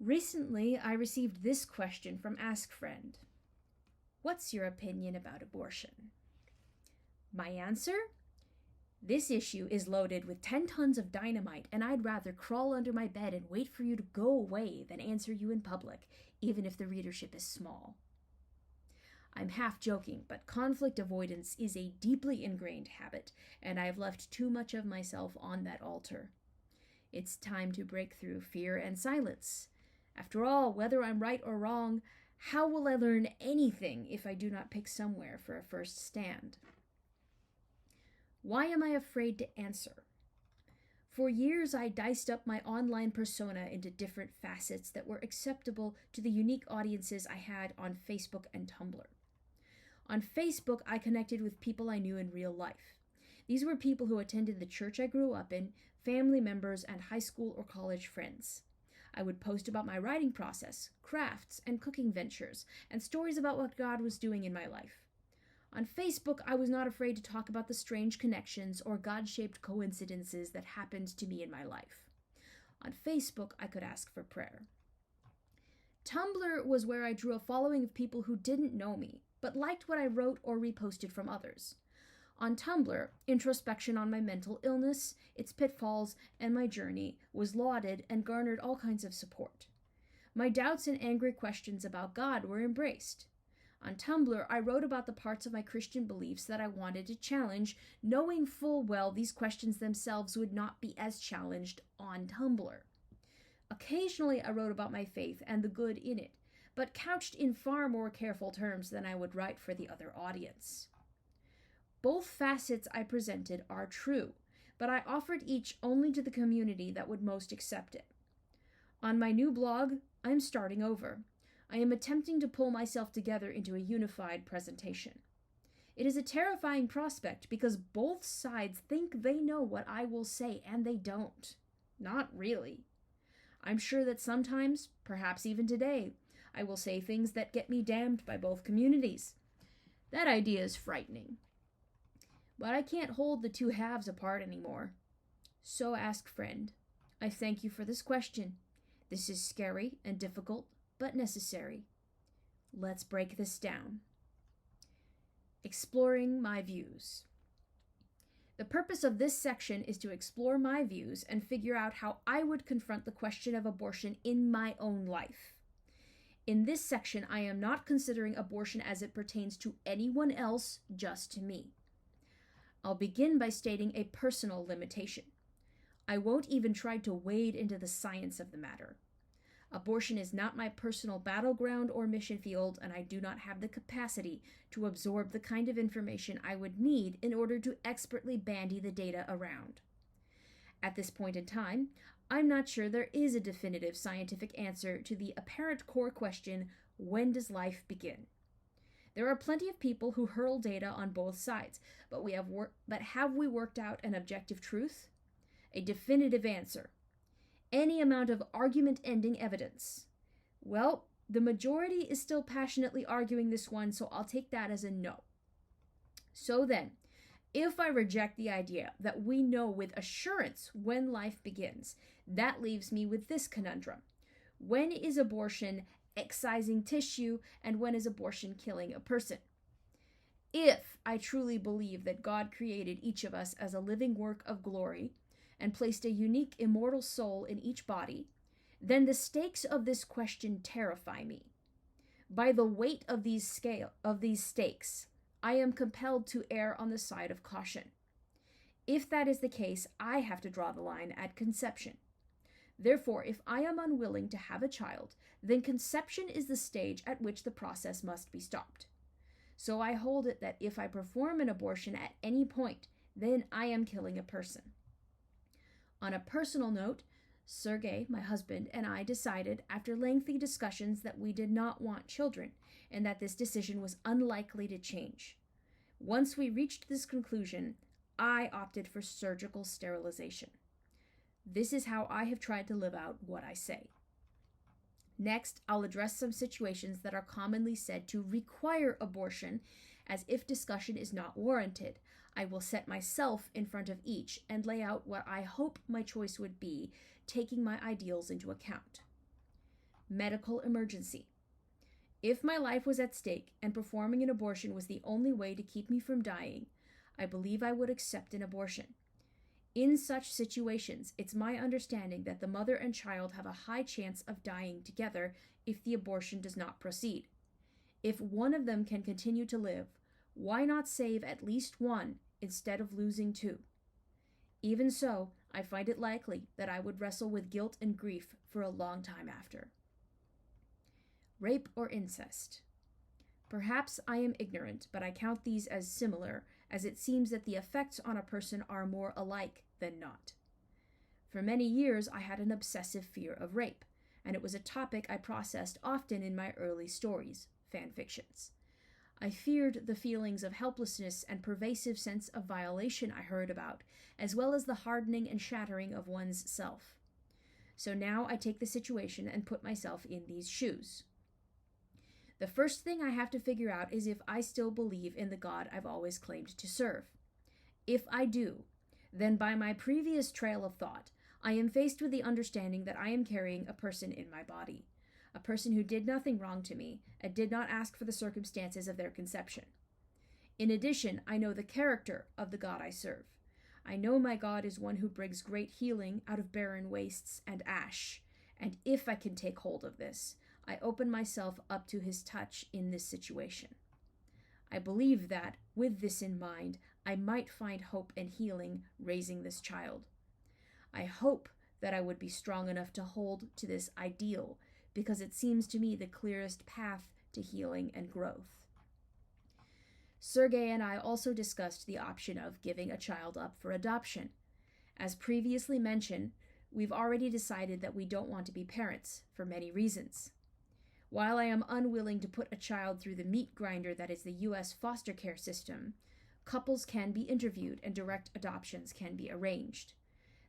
Recently, I received this question from Askfriend. What's your opinion about abortion? My answer? This issue is loaded with 10 tons of dynamite, and I'd rather crawl under my bed and wait for you to go away than answer you in public, even if the readership is small. I'm half joking, but conflict avoidance is a deeply ingrained habit, and I've left too much of myself on that altar. It's time to break through fear and silence. After all, whether I'm right or wrong, how will I learn anything if I do not pick somewhere for a first stand? Why am I afraid to answer? For years, I diced up my online persona into different facets that were acceptable to the unique audiences I had on Facebook and Tumblr. On Facebook, I connected with people I knew in real life. These were people who attended the church I grew up in, family members, and high school or college friends. I would post about my writing process, crafts, and cooking ventures, and stories about what God was doing in my life. On Facebook, I was not afraid to talk about the strange connections or God-shaped coincidences that happened to me in my life. On Facebook, I could ask for prayer. Tumblr was where I drew a following of people who didn't know me, but liked what I wrote or reposted from others. On Tumblr, introspection on my mental illness, its pitfalls, and my journey was lauded and garnered all kinds of support. My doubts and angry questions about God were embraced. On Tumblr, I wrote about the parts of my Christian beliefs that I wanted to challenge, knowing full well these questions themselves would not be as challenged on Tumblr. Occasionally, I wrote about my faith and the good in it, but couched in far more careful terms than I would write for the other audience. Both facets I presented are true, but I offered each only to the community that would most accept it. On my new blog, I'm starting over. I am attempting to pull myself together into a unified presentation. It is a terrifying prospect because both sides think they know what I will say, and they don't. Not really. I'm sure that sometimes, perhaps even today, I will say things that get me damned by both communities. That idea is frightening. But I can't hold the two halves apart anymore. So Askfriend, I thank you for this question. This is scary and difficult, but necessary. Let's break this down. Exploring my views. The purpose of this section is to explore my views and figure out how I would confront the question of abortion in my own life. In this section, I am not considering abortion as it pertains to anyone else, just to me. I'll begin by stating a personal limitation. I won't even try to wade into the science of the matter. Abortion is not my personal battleground or mission field, and I do not have the capacity to absorb the kind of information I would need in order to expertly bandy the data around. At this point in time, I'm not sure there is a definitive scientific answer to the apparent core question, when does life begin? There are plenty of people who hurl data on both sides, but have we worked out an objective truth? A definitive answer? Any amount of argument-ending evidence? Well, the majority is still passionately arguing this one, so I'll take that as a no. So then, if I reject the idea that we know with assurance when life begins, that leaves me with this conundrum. When is abortion excising tissue, and when is abortion killing a person? If I truly believe that God created each of us as a living work of glory and placed a unique immortal soul in each body, then the stakes of this question terrify me. By the weight of these stakes, I am compelled to err on the side of caution. If that is the case, I have to draw the line at conception. Therefore, if I am unwilling to have a child, then conception is the stage at which the process must be stopped. So I hold it that if I perform an abortion at any point, then I am killing a person. On a personal note, Sergei, my husband, and I decided after lengthy discussions that we did not want children, and that this decision was unlikely to change. Once we reached this conclusion, I opted for surgical sterilization. This is how I have tried to live out what I say. Next, I'll address some situations that are commonly said to require abortion, as if discussion is not warranted. I will set myself in front of each and lay out what I hope my choice would be, taking my ideals into account. medical emergency. If my life was at stake and performing an abortion was the only way to keep me from dying, I believe I would accept an abortion. In such situations, it's my understanding that the mother and child have a high chance of dying together if the abortion does not proceed. If one of them can continue to live, why not save at least one instead of losing two? Even so, I find it likely that I would wrestle with guilt and grief for a long time after. Rape or incest. Perhaps I am ignorant, but I count these as similar, as it seems that the effects on a person are more alike than not. For many years, I had an obsessive fear of rape, and it was a topic I processed often in my early stories, fan fictions. I feared the feelings of helplessness and pervasive sense of violation I heard about, as well as the hardening and shattering of one's self. So now I take the situation and put myself in these shoes. The first thing I have to figure out is if I still believe in the God I've always claimed to serve. If I do, then by my previous trail of thought, I am faced with the understanding that I am carrying a person in my body, a person who did nothing wrong to me and did not ask for the circumstances of their conception. In addition, I know the character of the God I serve. I know my God is one who brings great healing out of barren wastes and ash, and if I can take hold of this, I open myself up to his touch in this situation. I believe that, with this in mind, I might find hope and healing raising this child. I hope that I would be strong enough to hold to this ideal, because it seems to me the clearest path to healing and growth. Sergey and I also discussed the option of giving a child up for adoption. As previously mentioned, we've already decided that we don't want to be parents, for many reasons. While I am unwilling to put a child through the meat grinder that is the U.S. foster care system, couples can be interviewed and direct adoptions can be arranged.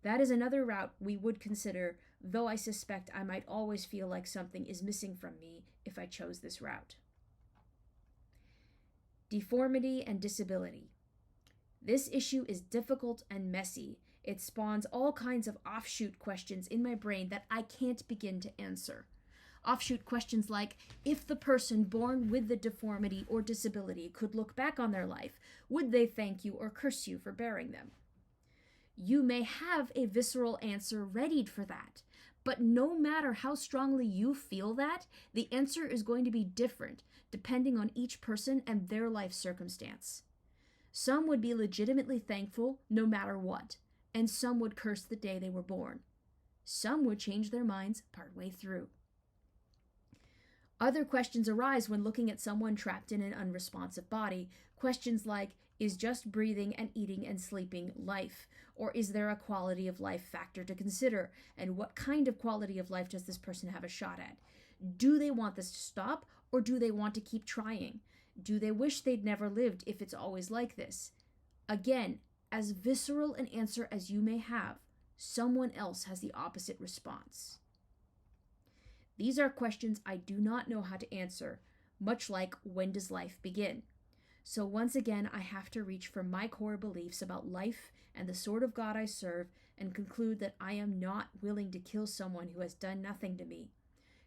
That is another route we would consider, though I suspect I might always feel like something is missing from me if I chose this route. Deformity and disability. This issue is difficult and messy. It spawns all kinds of offshoot questions in my brain that I can't begin to answer. Offshoot questions like, if the person born with the deformity or disability could look back on their life, would they thank you or curse you for bearing them? You may have a visceral answer readied for that, but no matter how strongly you feel that, the answer is going to be different depending on each person and their life circumstance. Some would be legitimately thankful no matter what, and some would curse the day they were born. Some would change their minds partway through. Other questions arise when looking at someone trapped in an unresponsive body. Questions like, is just breathing and eating and sleeping life? Or is there a quality of life factor to consider? And what kind of quality of life does this person have a shot at? Do they want this to stop, or do they want to keep trying? Do they wish they'd never lived if it's always like this? Again, as visceral an answer as you may have, someone else has the opposite response. These are questions I do not know how to answer, much like when does life begin? So once again, I have to reach for my core beliefs about life and the sort of God I serve and conclude that I am not willing to kill someone who has done nothing to me,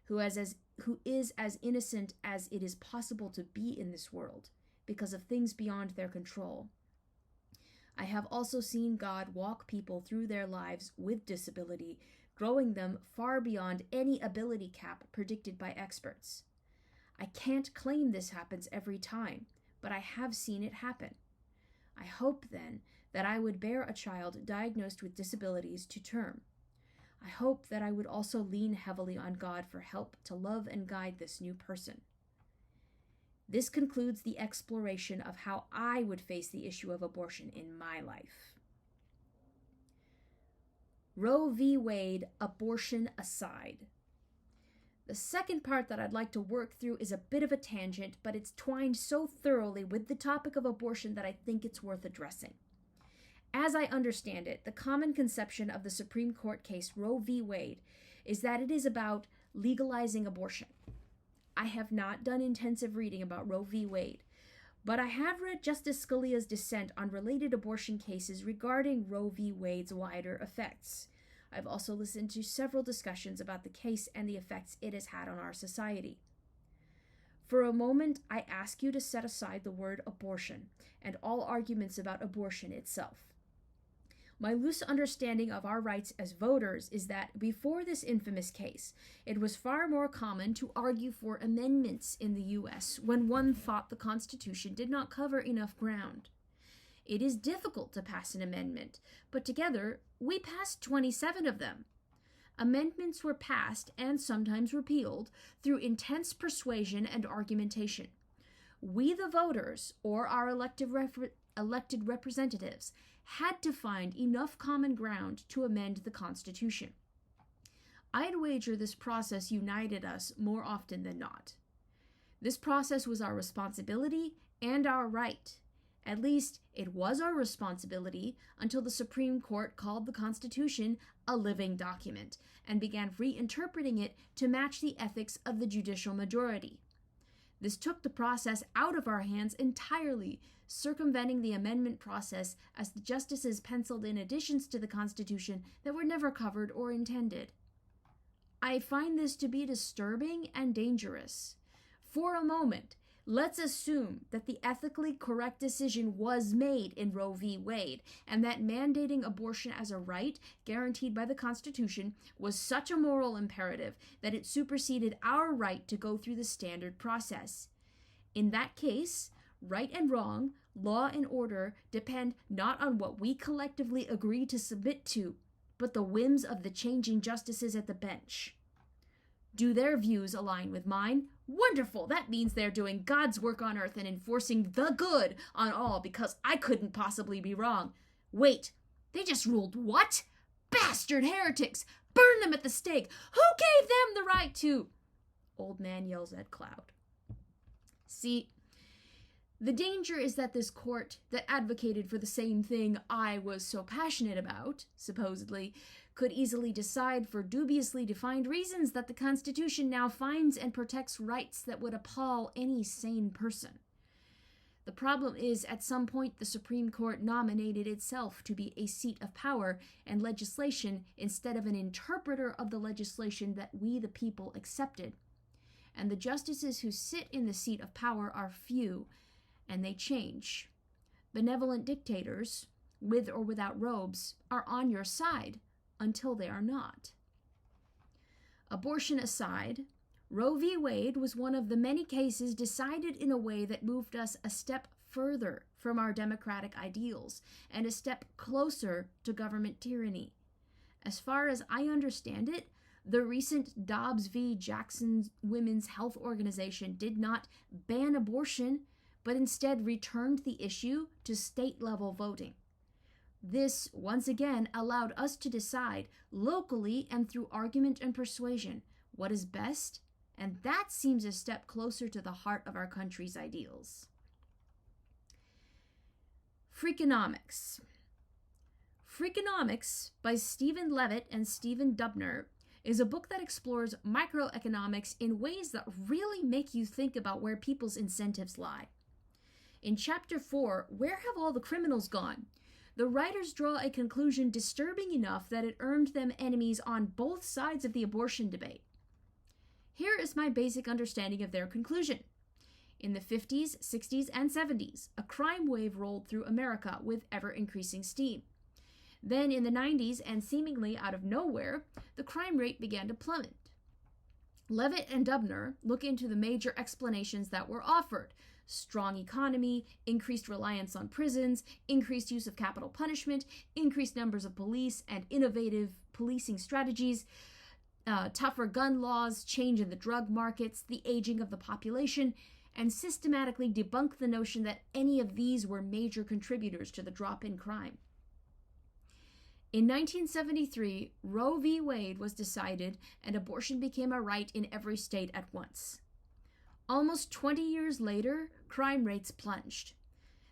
who is as innocent as it is possible to be in this world because of things beyond their control. I have also seen God walk people through their lives with disability, growing them far beyond any ability cap predicted by experts. I can't claim this happens every time, but I have seen it happen. I hope, then, that I would bear a child diagnosed with disabilities to term. I hope that I would also lean heavily on God for help to love and guide this new person. This concludes the exploration of how I would face the issue of abortion in my life. Roe v. Wade, abortion aside. The second part that I'd like to work through is a bit of a tangent, but it's twined so thoroughly with the topic of abortion that I think it's worth addressing. As I understand it, the common conception of the Supreme Court case Roe v. Wade is that it is about legalizing abortion. I have not done intensive reading about Roe v. Wade, but I have read Justice Scalia's dissent on related abortion cases regarding Roe v. Wade's wider effects. I've also listened to several discussions about the case and the effects it has had on our society. For a moment, I ask you to set aside the word abortion and all arguments about abortion itself. My loose understanding of our rights as voters is that before this infamous case, it was far more common to argue for amendments in the U.S. when one thought the Constitution did not cover enough ground. It is difficult to pass an amendment, but together we passed 27 of them. Amendments were passed and sometimes repealed through intense persuasion and argumentation. We, the voters, or our elected representatives, had to find enough common ground to amend the Constitution. I'd wager this process united us more often than not. This process was our responsibility and our right. At least, it was our responsibility until the Supreme Court called the Constitution a living document and began reinterpreting it to match the ethics of the judicial majority. This took the process out of our hands entirely, circumventing the amendment process as the justices penciled in additions to the Constitution that were never covered or intended. I find this to be disturbing and dangerous. For a moment, let's assume that the ethically correct decision was made in Roe v. Wade, and that mandating abortion as a right guaranteed by the Constitution was such a moral imperative that it superseded our right to go through the standard process. In that case, right and wrong, law and order depend not on what we collectively agree to submit to, but the whims of the changing justices at the bench. Do their views align with mine? Wonderful! That means they're doing God's work on earth and enforcing the good on all because I couldn't possibly be wrong. Wait, they just ruled what? Bastard heretics! Burn them at the stake! Who gave them the right to? Old man yells at cloud. See, the danger is that this court that advocated for the same thing I was so passionate about, supposedly, could easily decide for dubiously defined reasons that the Constitution now finds and protects rights that would appall any sane person. The problem is, at some point, the Supreme Court nominated itself to be a seat of power and legislation instead of an interpreter of the legislation that we, the people, accepted. And the justices who sit in the seat of power are few, and they change. Benevolent dictators, with or without robes, are on your side until they are not. Abortion aside, Roe v. Wade was one of the many cases decided in a way that moved us a step further from our democratic ideals and a step closer to government tyranny. As far as I understand it, the recent Dobbs v. Jackson Women's Health Organization did not ban abortion, but instead returned the issue to state-level voting. This, once again, allowed us to decide, locally and through argument and persuasion, what is best, and that seems a step closer to the heart of our country's ideals. Freakonomics. Freakonomics by Stephen Levitt and Stephen Dubner is a book that explores microeconomics in ways that really make you think about where people's incentives lie. In Chapter 4, Where Have All the Criminals Gone?, the writers draw a conclusion disturbing enough that it earned them enemies on both sides of the abortion debate. Here is my basic understanding of their conclusion. In the 50s, 60s, and 70s, a crime wave rolled through America with ever-increasing steam. Then in the 90s, and seemingly out of nowhere, the crime rate began to plummet. Levitt and Dubner look into the major explanations that were offered: strong economy, increased reliance on prisons, increased use of capital punishment, increased numbers of police and innovative policing strategies, tougher gun laws, change in the drug markets, the aging of the population, and systematically debunk the notion that any of these were major contributors to the drop in crime. In 1973, Roe v. Wade was decided and abortion became a right in every state at once. Almost 20 years later, crime rates plunged.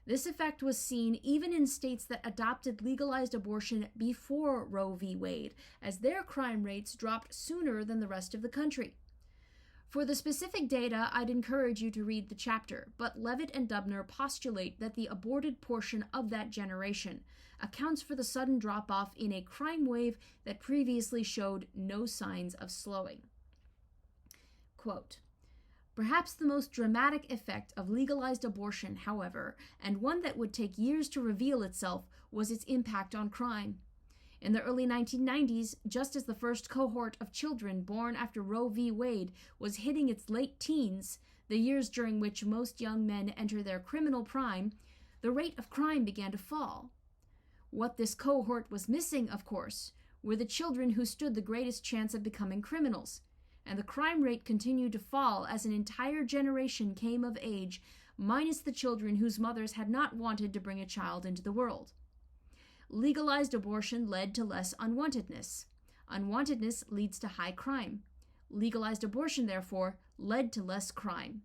This effect was seen even in states that adopted legalized abortion before Roe v. Wade, as their crime rates dropped sooner than the rest of the country. For the specific data, I'd encourage you to read the chapter, but Levitt and Dubner postulate that the aborted portion of that generation accounts for the sudden drop-off in a crime wave that previously showed no signs of slowing. Quote, "Perhaps the most dramatic effect of legalized abortion, however, and one that would take years to reveal itself, was its impact on crime. In the early 1990s, just as the first cohort of children born after Roe v. Wade was hitting its late teens, the years during which most young men enter their criminal prime, the rate of crime began to fall. What this cohort was missing, of course, were the children who stood the greatest chance of becoming criminals, and the crime rate continued to fall as an entire generation came of age, minus the children whose mothers had not wanted to bring a child into the world. Legalized abortion led to less unwantedness. Unwantedness leads to high crime. Legalized abortion, therefore, led to less crime."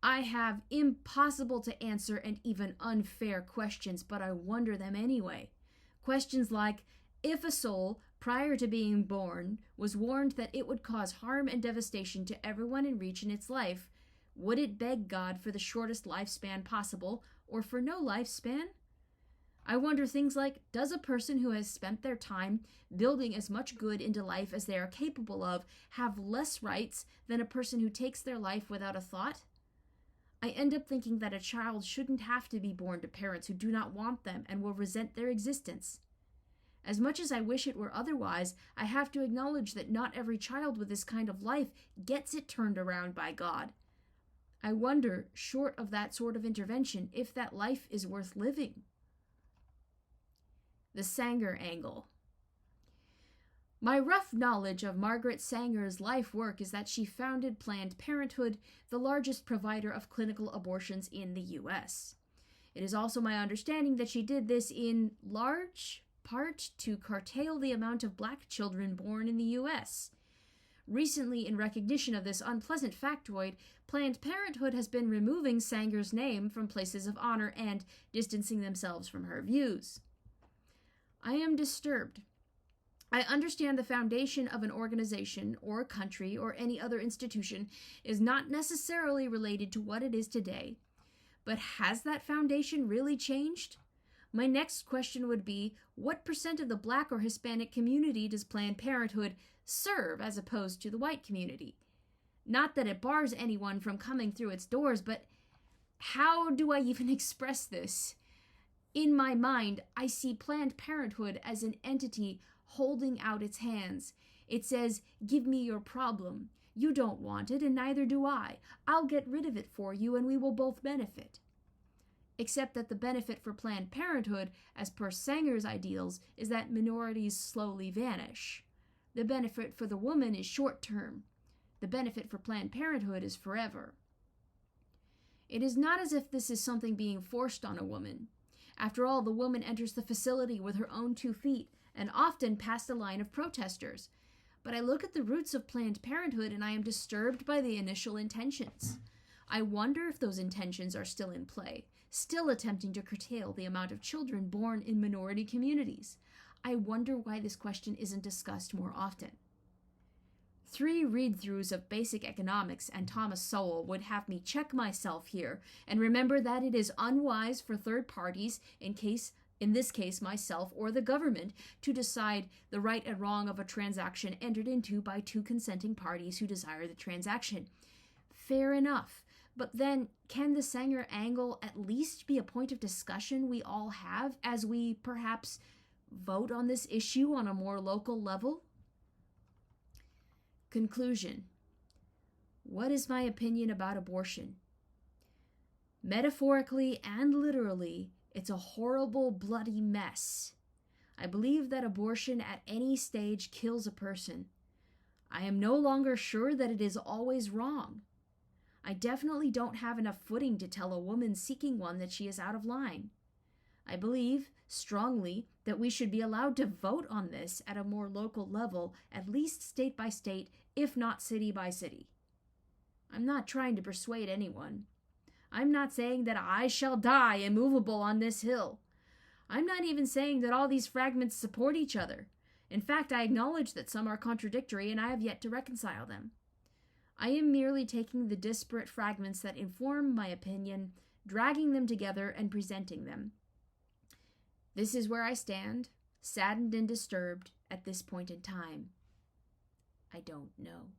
I have impossible to answer and even unfair questions, but I wonder them anyway. Questions like, if a soul, prior to being born, was warned that it would cause harm and devastation to everyone in reach in its life, would it beg God for the shortest lifespan possible, or for no lifespan? I wonder things like, does a person who has spent their time building as much good into life as they are capable of have less rights than a person who takes their life without a thought? I end up thinking that a child shouldn't have to be born to parents who do not want them and will resent their existence. As much as I wish it were otherwise, I have to acknowledge that not every child with this kind of life gets it turned around by God. I wonder, short of that sort of intervention, if that life is worth living. The Sanger angle. My rough knowledge of Margaret Sanger's life work is that she founded Planned Parenthood, the largest provider of clinical abortions in the U.S. It is also my understanding that she did this in large part to curtail the amount of black children born in the U.S. Recently, in recognition of this unpleasant factoid, Planned Parenthood has been removing Sanger's name from places of honor and distancing themselves from her views. I am disturbed. I understand the foundation of an organization or a country or any other institution is not necessarily related to what it is today, but has that foundation really changed? My next question would be, what % of the Black or Hispanic community does Planned Parenthood serve as opposed to the white community? Not that it bars anyone from coming through its doors, but how do I even express this? In my mind, I see Planned Parenthood as an entity holding out its hands. It says, give me your problem. You don't want it, and neither do I. I'll get rid of it for you, and we will both benefit. Except that the benefit for Planned Parenthood, as per Sanger's ideals, is that minorities slowly vanish. The benefit for the woman is short-term. The benefit for Planned Parenthood is forever. It is not as if this is something being forced on a woman. After all, the woman enters the facility with her own 2 feet, and often past a line of protesters. But I look at the roots of Planned Parenthood and I am disturbed by the initial intentions. I wonder if those intentions are still in play, still attempting to curtail the amount of children born in minority communities. I wonder why this question isn't discussed more often. 3 read-throughs of basic economics and Thomas Sowell would have me check myself here and remember that it is unwise for third parties, in this case myself or the government, to decide the right and wrong of a transaction entered into by 2 consenting parties who desire the transaction. Fair enough. But then, can the Sanger angle at least be a point of discussion we all have as we perhaps vote on this issue on a more local level? Conclusion. What is my opinion about abortion? Metaphorically and literally, it's a horrible, bloody mess. I believe that abortion at any stage kills a person. I am no longer sure that it is always wrong. I definitely don't have enough footing to tell a woman seeking one that she is out of line. I believe, strongly, that we should be allowed to vote on this at a more local level, at least state by state, if not city by city. I'm not trying to persuade anyone. I'm not saying that I shall die immovable on this hill. I'm not even saying that all these fragments support each other. In fact, I acknowledge that some are contradictory, and I have yet to reconcile them. I am merely taking the disparate fragments that inform my opinion, dragging them together, and presenting them. This is where I stand, saddened and disturbed at this point in time. I don't know.